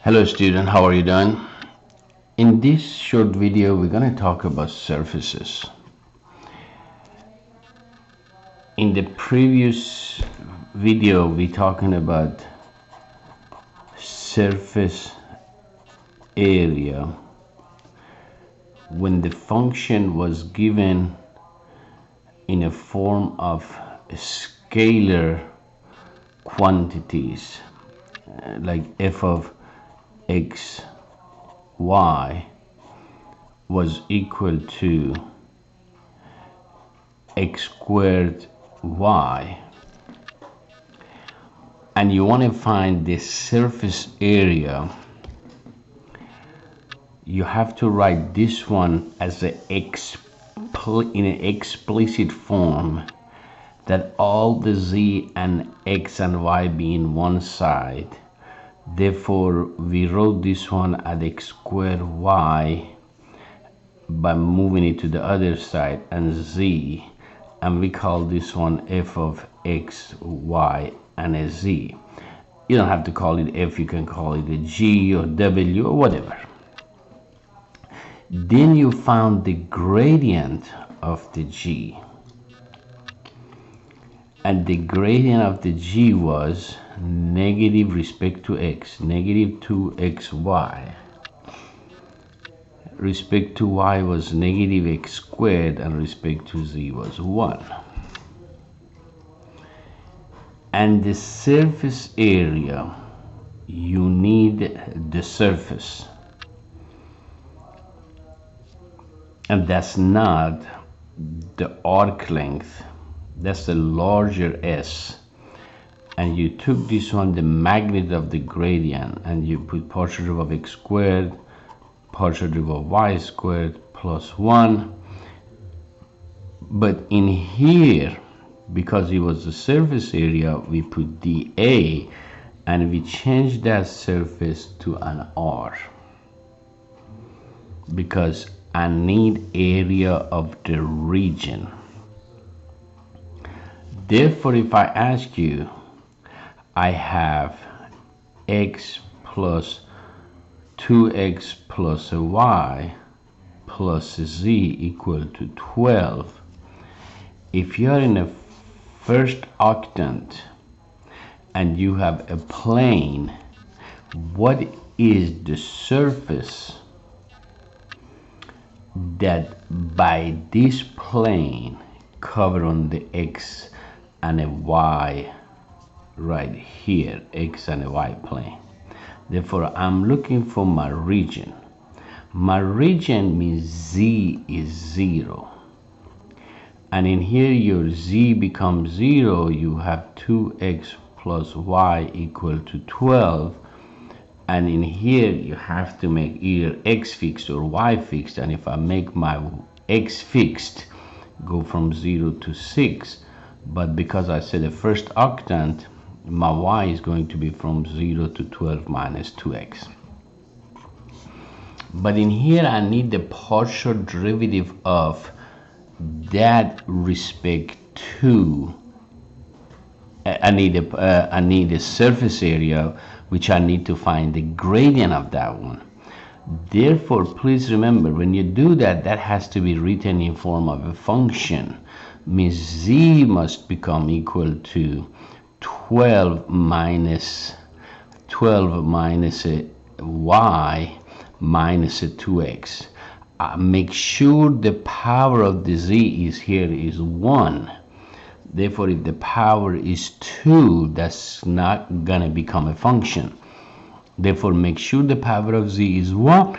Hello student, how are you doing? In this short video we're going to talk about surfaces. In the previous video we're talking about surface area when the function was given in a form of scalar quantities like f of x y was equal to x squared y, and you want to find the surface area, you have to write this one as in an explicit form, that all the z and x and y be in one side. Therefore we wrote this one at x squared y by moving it to the other side and z, and we call this one f of x, y, and a z. You don't have to call it f, you can call it a g or w or whatever. Then you found the gradient of the g, and the gradient of the g was negative respect to x, negative 2xy. Respect to y was negative x squared, and respect to z was 1. And the surface area, you need the surface, and that's not the arc length, that's the larger s. And you took this one, the magnitude of the gradient, and you put partial derivative of x squared, partial derivative of y squared plus 1. But in here, because it was the surface area, we put dA, and we changed that surface to an r, because I need area of the region. Therefore, if I ask you, I have x plus 2x plus a y plus a z equal to 12. If you are in a first octant and you have a plane, what is the surface that by this plane cover on the x and a y right here, x and a y plane? Therefore I'm looking for my region. My region means z is 0, and in here your z becomes 0. You have 2x plus y equal to 12, and in here you have to make either x fixed or y fixed. And if I make my x fixed, go from 0 to 6, but because I said the first octant, my y is going to be from 0 to 12 minus 2x. But in here I need the partial derivative of that respect to, I need a surface area, which I need to find the gradient of that one. Therefore, please remember, when you do that, that has to be written in form of a function. Means z must become equal to 12 minus a y minus a 2x. Make sure the power of the z is here is 1. Therefore, if the power is 2, that's not gonna become a function. Therefore, make sure the power of z is 1.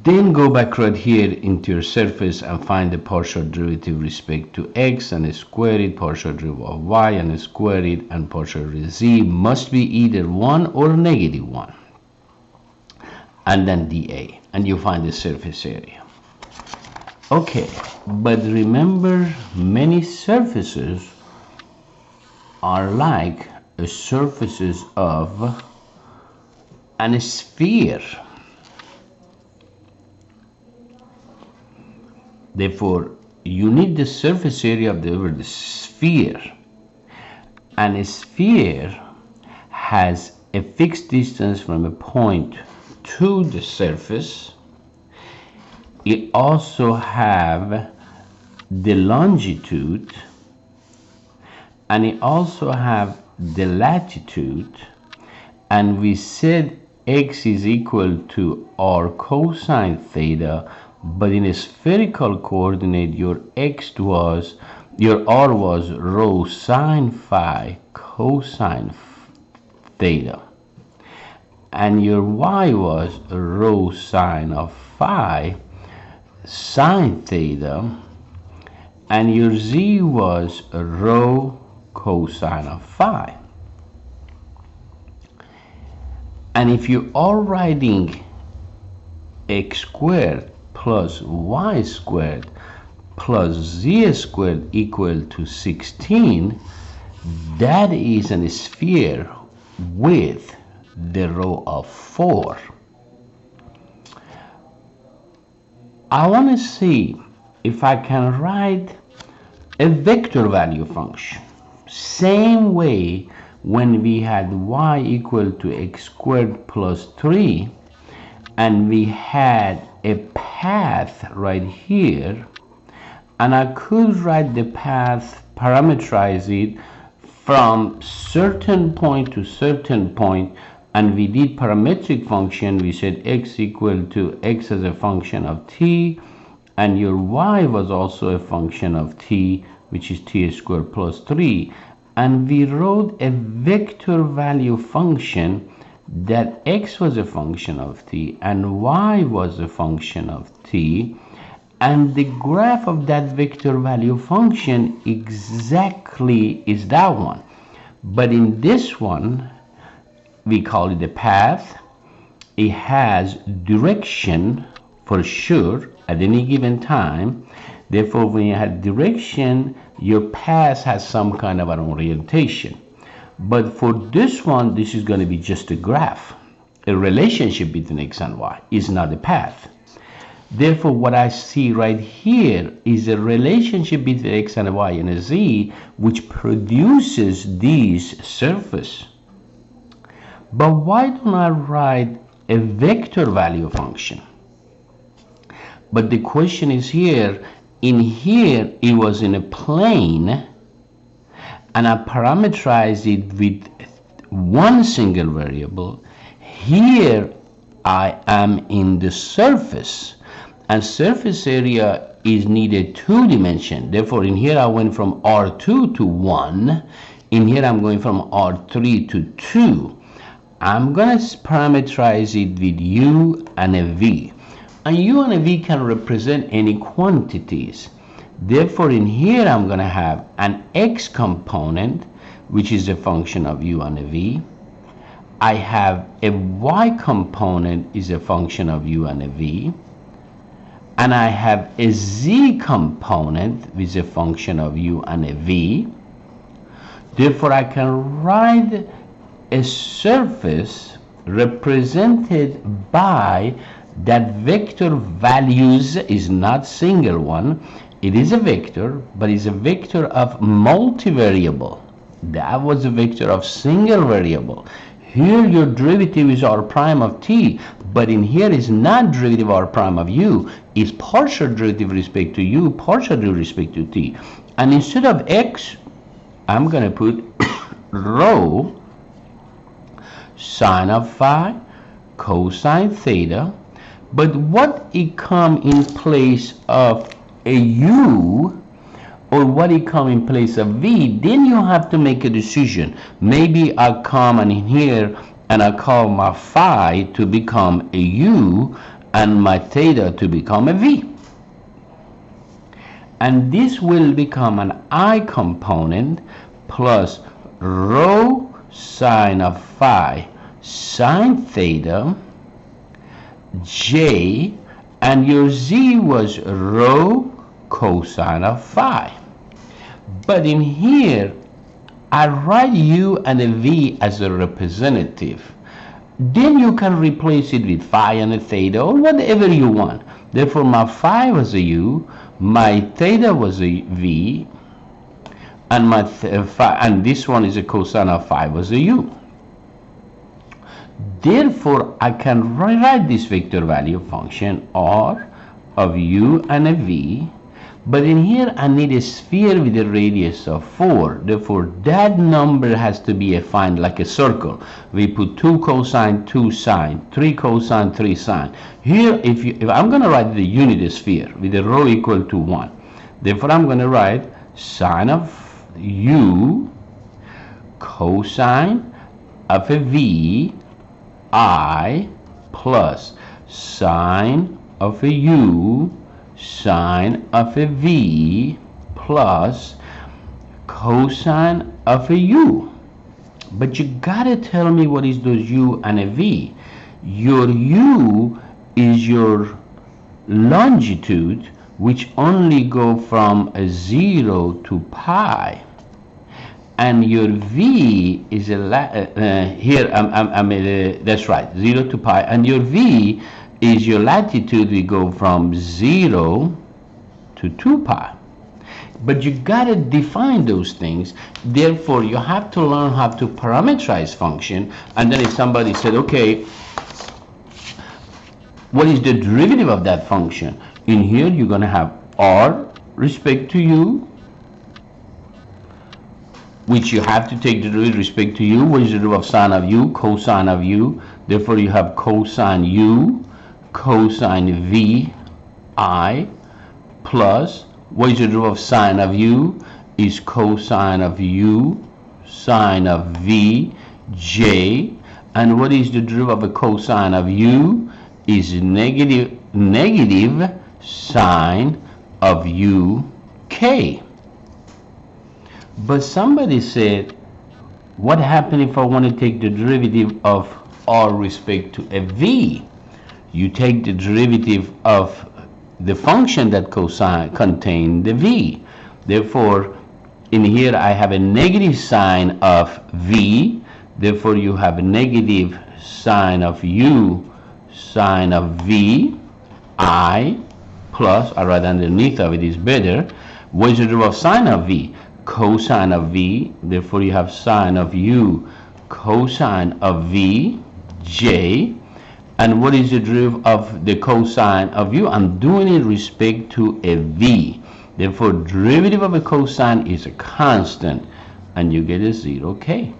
Then go back right here into your surface and find the partial derivative respect to x, and square it, partial derivative of y, and square it, and partial derivative z must be either 1 or negative 1. And then dA, and you find the surface area. Okay, but remember, many surfaces are like surfaces of a sphere. Therefore, you need the surface area of the sphere, and a sphere has a fixed distance from a point to the surface. It also have the longitude, and it also have the latitude, and we said x is equal to r cosine theta, but in a spherical coordinate your r was rho sine phi cosine theta, and your y was rho sine of phi sine theta, and your z was rho cosine of phi. And if you are writing x squared plus y squared plus z squared equal to 16, that is a sphere with the row of 4. I want to see if I can write a vector value function. Same way when we had y equal to x squared plus 3, and we had a path right here, and I could write the path, parameterize it from certain point to certain point, and we did parametric function. We said x equal to x as a function of t, and your y was also a function of t, which is t squared plus 3, and we wrote a vector value function that x was a function of t and y was a function of t, and the graph of that vector value function exactly is that one. But in this one, we call it the path. It has direction for sure at any given time. Therefore, when you have direction, your path has some kind of an orientation. But for this one, this is going to be just a graph. A relationship between x and y is not a path. Therefore, what I see right here is a relationship between x and y and a z, which produces these surface. But why don't I write a vector value function? But the question is here, in here it was in a plane, and I parameterized it with one single variable. Here I am in the surface, and surface area is needed 2 dimension. Therefore, in here I went from R2 to 1. In here I'm going from R3 to 2. I'm going to parameterize it with u and a v. And u and a v can represent any quantities. Therefore, in here I'm going to have an x component, which is a function of u and a v. I have a y component is a function of u and a v. And I have a z component which is a function of u and a v. Therefore, I can write a surface represented by that vector values is not single one. It is a vector, but it's a vector of multivariable. That was a vector of single variable. Here your derivative is r prime of t, but in here is not derivative r prime of u. It's partial derivative with respect to u, partial derivative with respect to t. And instead of x, I'm going to put rho sine of phi cosine theta. But what it come in place of a u, or what it come in place of v, then you have to make a decision. Maybe I come in here and I call my phi to become a u and my theta to become a v. And this will become an I component plus rho sine of phi sine theta j, and your z was rho cosine of phi. But in here I write u and a v as a representative. Then you can replace it with phi and a theta or whatever you want. Therefore my phi was a u, my theta was a v, and my phi, and this one is a cosine of phi was a u. Therefore, I can rewrite this vector value function R of u and a v. But in here, I need a sphere with a radius of 4. Therefore, that number has to be defined like a circle. We put 2 cosine, 2 sine, 3 cosine, 3 sine. Here, if I'm going to write the unit sphere with a rho equal to 1. Therefore, I'm going to write sine of u cosine of a v I plus sine of a u sine of a v plus cosine of a u. But you gotta tell me what is those u and a v. Your u is your longitude, which only go from a 0 to pi, and your v is here that's right, 0 to pi, and your v is your latitude. We go from 0 to 2 pi. But you gotta define those things. Therefore, you have to learn how to parameterize function. And then if somebody said, okay, what is the derivative of that function? In here, you're gonna have r respect to u, which you have to take the derivative with respect to u. What is the derivative of sine of u? Cosine of u. Therefore, you have cosine u cosine v I plus, what is the derivative of sine of u? Is cosine of u sine of v j. And what is the derivative of a cosine of u? Is negative sine of u k. But somebody said, what happens if I want to take the derivative of r respect to a v? You take the derivative of the function that cosine contain the v. Therefore, in here I have a negative sine of v. Therefore, you have a negative sine of u sine of v I plus, or rather underneath of it is better. What is the derivative of sine of v? Cosine of v. Therefore, you have sine of u cosine of v j. And what is the derivative of the cosine of u? I'm doing it respect to a v. Therefore, derivative of a cosine is a constant, and you get a 0k.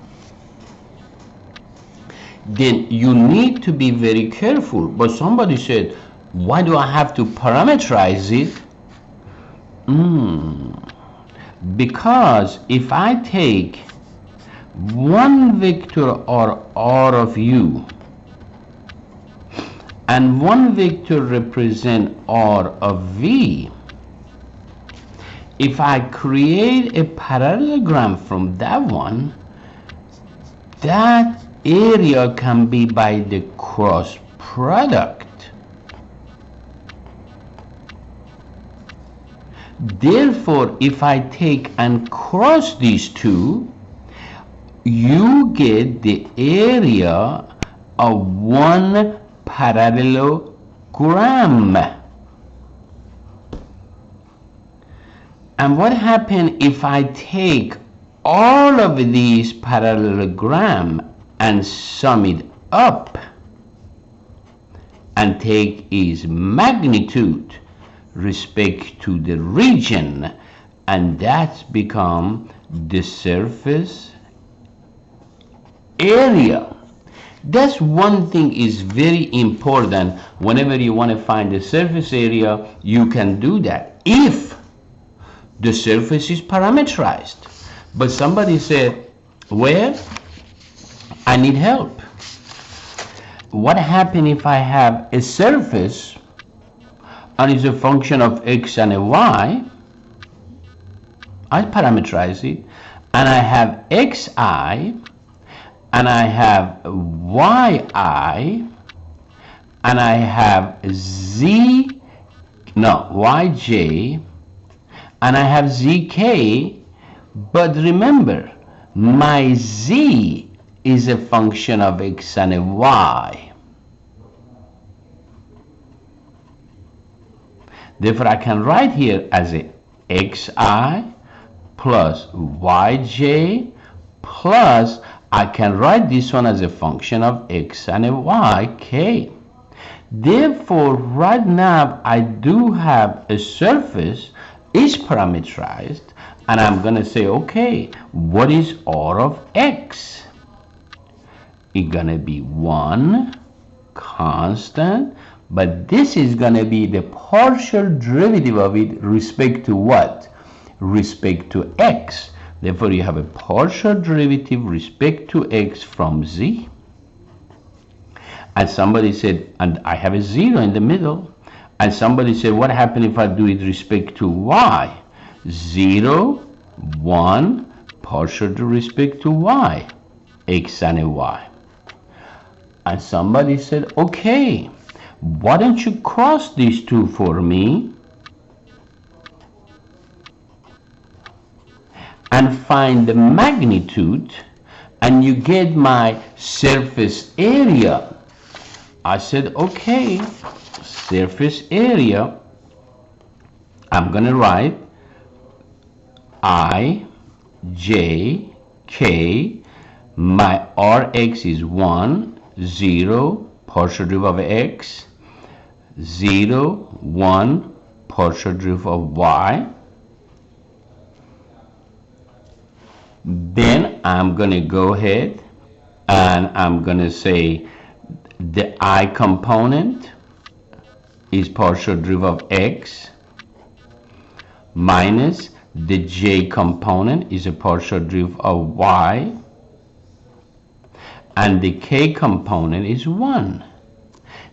Then you need to be very careful. But somebody said, why do I have to parameterize it? Because if I take one vector or r of u, and one vector represent r of v, if I create a parallelogram from that one, that area can be by the cross product. Therefore, if I take and cross these two, you get the area of one parallelogram. And what happens if I take all of these parallelogram and sum it up and take its magnitude respect to the region, and that's become the surface area. That's one thing is very important. Whenever you want to find the surface area, you can do that if the surface is parameterized. But somebody said, well, I need help. What happens if I have a surface and it's a function of x and a y? I parameterize it, and I have xi, and I have yi, and I have yj, and I have zk. But remember, my z is a function of x and a y. Therefore, I can write here as a xi plus yj plus I can write this one as a function of x and a y, k. Therefore, right now I do have a surface is parameterized, and I'm going to say, okay, what is r of x? It's going to be 1 constant, but this is going to be the partial derivative of it respect to what? Respect to x. Therefore, you have a partial derivative respect to x from z. And somebody said, and I have a 0 in the middle. And somebody said, what happens if I do it respect to y? 0, 1, partial to respect to y, x and a y. And somebody said, okay, why don't you cross these two for me and find the magnitude, and you get my surface area. I said, okay, surface area, I'm going to write I, j, k, my rx is 1, 0, partial derivative of x, 0, 1, partial derivative of y. Then I'm going to go ahead and I'm going to say the I component is partial derivative of x minus the j component is a partial derivative of y, and the k component is 1.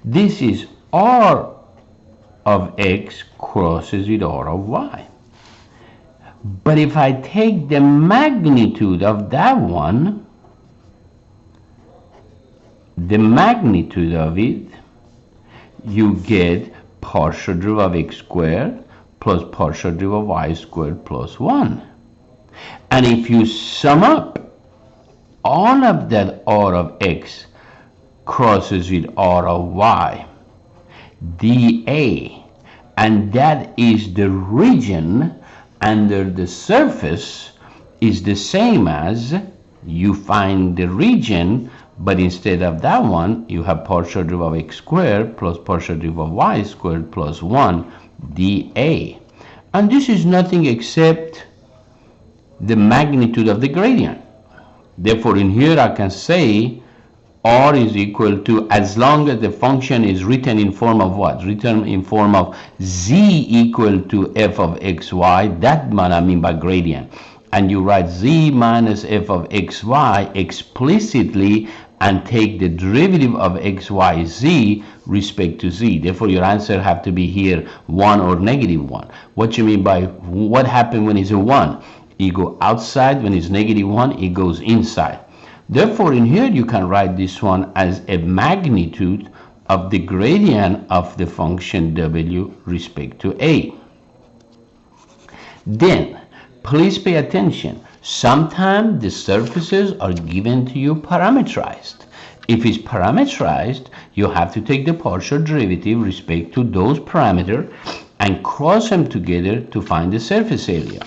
This is r of x crosses with r of y. But if I take the magnitude of that one, the magnitude of it, you get partial derivative of x squared plus partial derivative of y squared plus 1. And if you sum up all of that r of x crosses with r of y, dA, and that is the region under the surface, is the same as you find the region, but instead of that one you have partial derivative of x squared plus partial derivative of y squared plus 1 dA. And this is nothing except the magnitude of the gradient. Therefore, in here I can say r is equal to, as long as the function is written in form of what? Written in form of z equal to f of xy, that's what I mean by gradient. And you write z minus f of xy explicitly and take the derivative of xy z respect to z. Therefore, your answer have to be here 1 or negative 1. What you mean by what happened when it's a 1? It go outside. When it's negative 1, it goes inside. Therefore, in here you can write this one as a magnitude of the gradient of the function w respect to a. Then, please pay attention. Sometimes the surfaces are given to you parameterized. If it's parameterized, you have to take the partial derivative respect to those parameters and cross them together to find the surface area.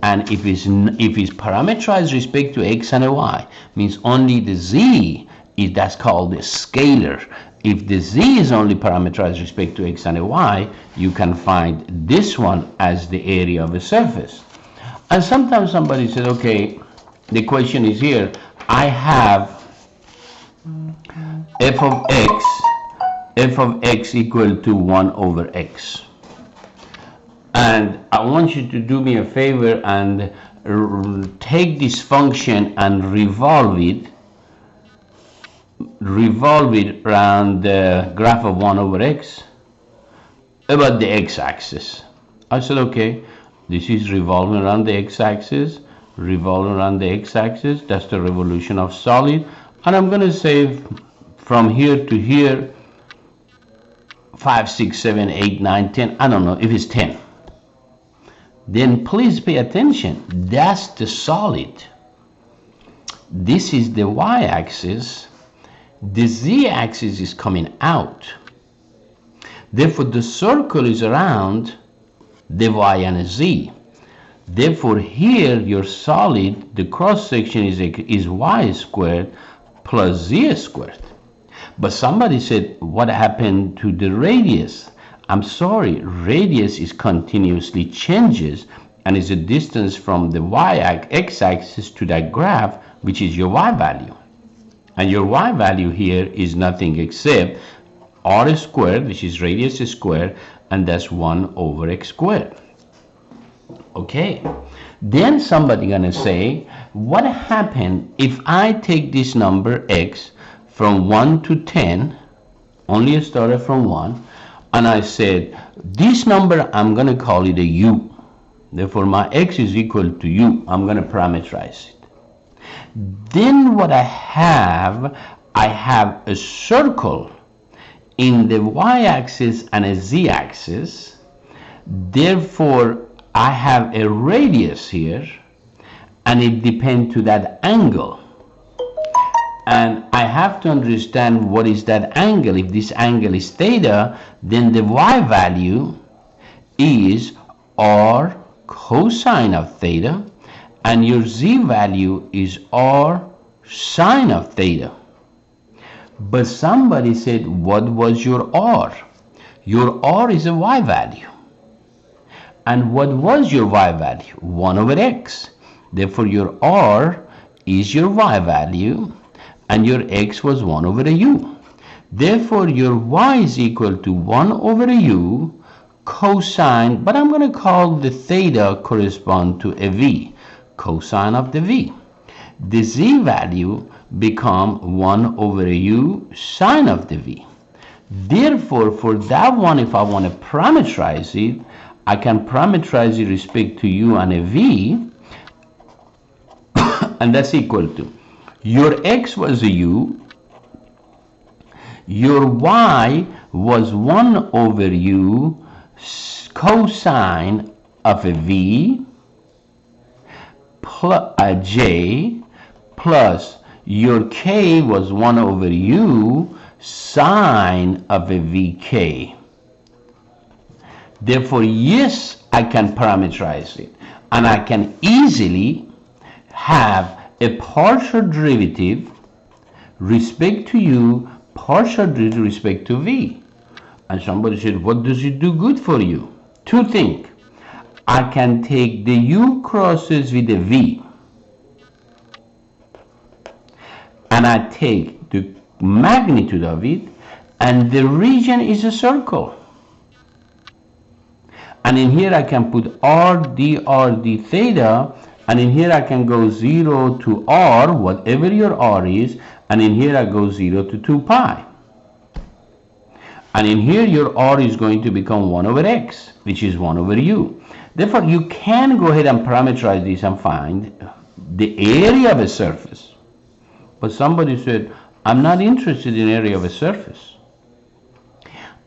And if it's parameterized respect to x and y, means only the z is, that's called the scalar. If the z is only parameterized respect to x and y, you can find this one as the area of a surface. And sometimes somebody said, okay, the question is here, I have f of x equal to 1 over x. And I want you to do me a favor and take this function and revolve it around the graph of 1 over x about the x-axis. I said, okay, this is revolving around the x-axis, revolving around the x-axis. That's the revolution of solid. And I'm going to say from here to here, 5, 6, 7, 8, 9, 10. I don't know if it's 10. Then please pay attention. That's the solid. This is the y-axis. The z-axis is coming out. Therefore, the circle is around the y and a z. Therefore, here your solid, the cross section is y squared plus z squared. But somebody said, what happened to the radius? I'm sorry, radius is continuously changes and is a distance from the x-axis to that graph, which is your y value. And your y value here is nothing except r squared, which is radius squared, and that's 1 over x squared. Okay, then somebody gonna say, what happened if I take this number x from 1 to 10, only started from 1, and I said, this number I'm gonna call it a u. Therefore, my x is equal to u. I'm gonna parameterize it. Then what I have a circle in the y-axis and a z-axis. Therefore, I have a radius here, and it depends to that angle. And I have to understand what is that angle. If this angle is theta, then the y value is r cosine of theta, and your z value is r sine of theta. But somebody said, what was your r? Your r is a y value. And what was your y value? 1 over x. Therefore, your r is your y value, and your x was 1 over a u. Therefore, your y is equal to 1 over a u cosine, but I'm going to call the theta correspond to a v, cosine of the v. The z value become 1 over a u sine of the v. Therefore, for that one, if I want to parameterize it, I can parameterize it respect to u and a v, and that's equal to your x was a u, your y was 1 over u cosine of a v plus a j, plus your k was 1 over u sine of a vk. Therefore, yes, I can parameterize it, and I can easily have a partial derivative respect to u, partial derivative respect to v. And somebody said, what does it do good for you? Two things. I can take the u crosses with the v, and I take the magnitude of it, and the region is a circle. And in here I can put r d theta, and in here I can go 0 to r, whatever your r is, and in here I go 0 to 2 pi. And in here your r is going to become 1 over x, which is 1 over u. Therefore, you can go ahead and parameterize this and find the area of a surface. But somebody said, I'm not interested in area of a surface.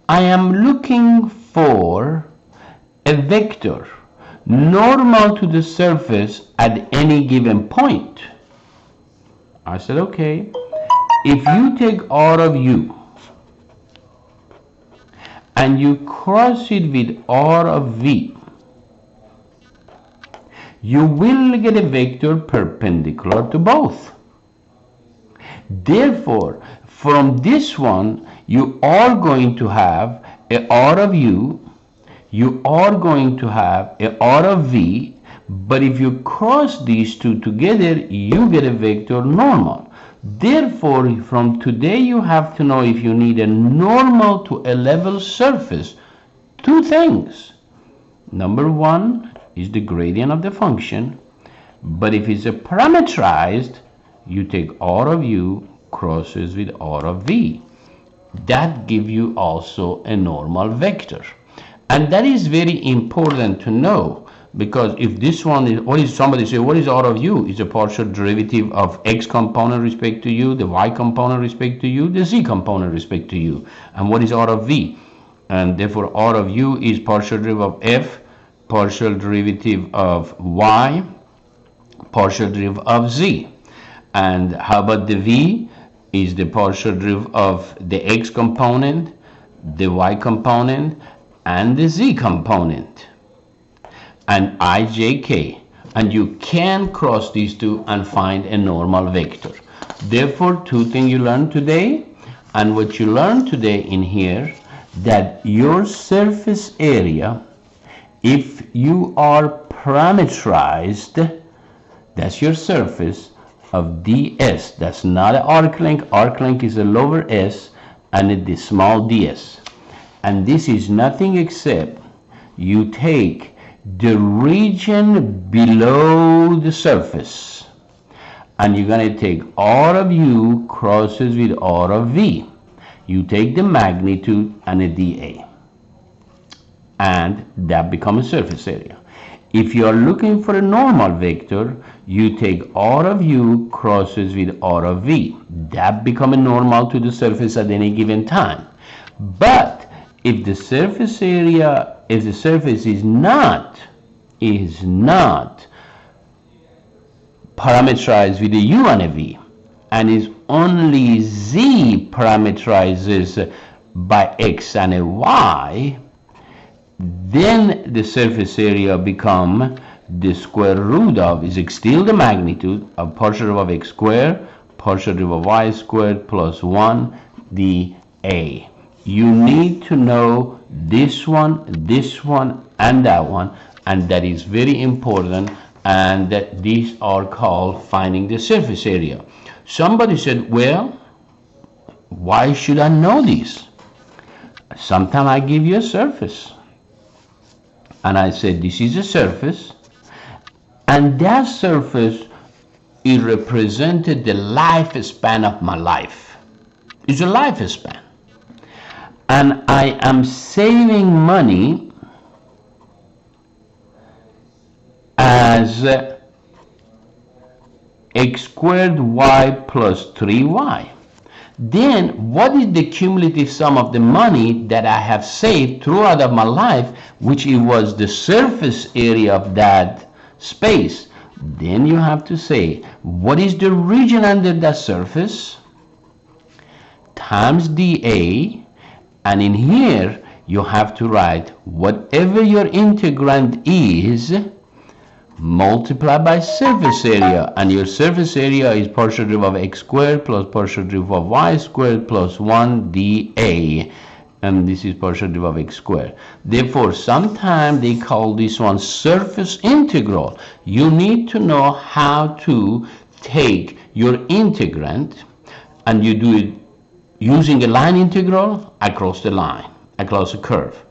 I am looking for a vector normal to the surface at any given point. I said, okay, if you take r of u and you cross it with r of v, you will get a vector perpendicular to both. Therefore, from this one, you are going to have a r of u, you are going to have a r of v, but if you cross these two together, you get a vector normal. Therefore, from today you have to know if you need a normal to a level surface, two things. Number one is the gradient of the function, but if it's a parameterized, you take r of u crosses with r of v. That gives you also a normal vector. And that is very important to know, because if this one is, what is, somebody say, what is r of u? Is a partial derivative of x component respect to u, the y component respect to u, the z component respect to u. And what is r of v? And therefore r of u is partial derivative of f, partial derivative of y, partial derivative of z. And how about the v? Is the partial derivative of the x component, the y component, and the z component. and ijk, and you can cross these two and find a normal vector. Therefore, two things you learned today, and what you learned today in here, that your surface area, if you are parameterized, that's your surface of ds. That's not an arc length. Arc length is a lower s and the small ds. And this is nothing except you take the region below the surface, and you're going to take r of u crosses with r of v. You take the magnitude and a dA, and that becomes a surface area. If you are looking for a normal vector, you take r of u crosses with r of v. That becomes a normal to the surface at any given time. But if the surface area, if the surface is not parameterized with a u and a v, and is only z parameterizes by x and a y, then the surface area become the square root of, is still the magnitude of partial derivative of x squared, partial derivative of y squared plus 1 dA. You need to know this one, and that one, and that is very important, and that these are called finding the surface area. Somebody said, well, why should I know this? Sometimes I give you a surface, and I said this is a surface, and that surface, it represented the lifespan of my life. It's a lifespan, and I am saving money as x squared y plus 3y. Then what is the cumulative sum of the money that I have saved throughout of my life, which it was the surface area of that space? Then you have to say, what is the region under that surface times dA, and in here you have to write whatever your integrand is multiplied by surface area, and your surface area is partial derivative of x squared plus partial derivative of y squared plus 1 dA, and this is partial derivative of x squared. Therefore, sometimes they call this one surface integral. You need to know how to take your integrand, and you do it using a line integral across the line, across a curve.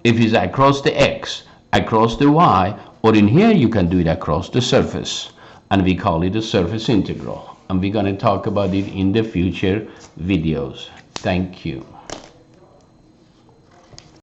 If it's across the x, across the y, or in here you can do it across the surface, and we call it a surface integral, and we're going to talk about it in the future videos. Thank you.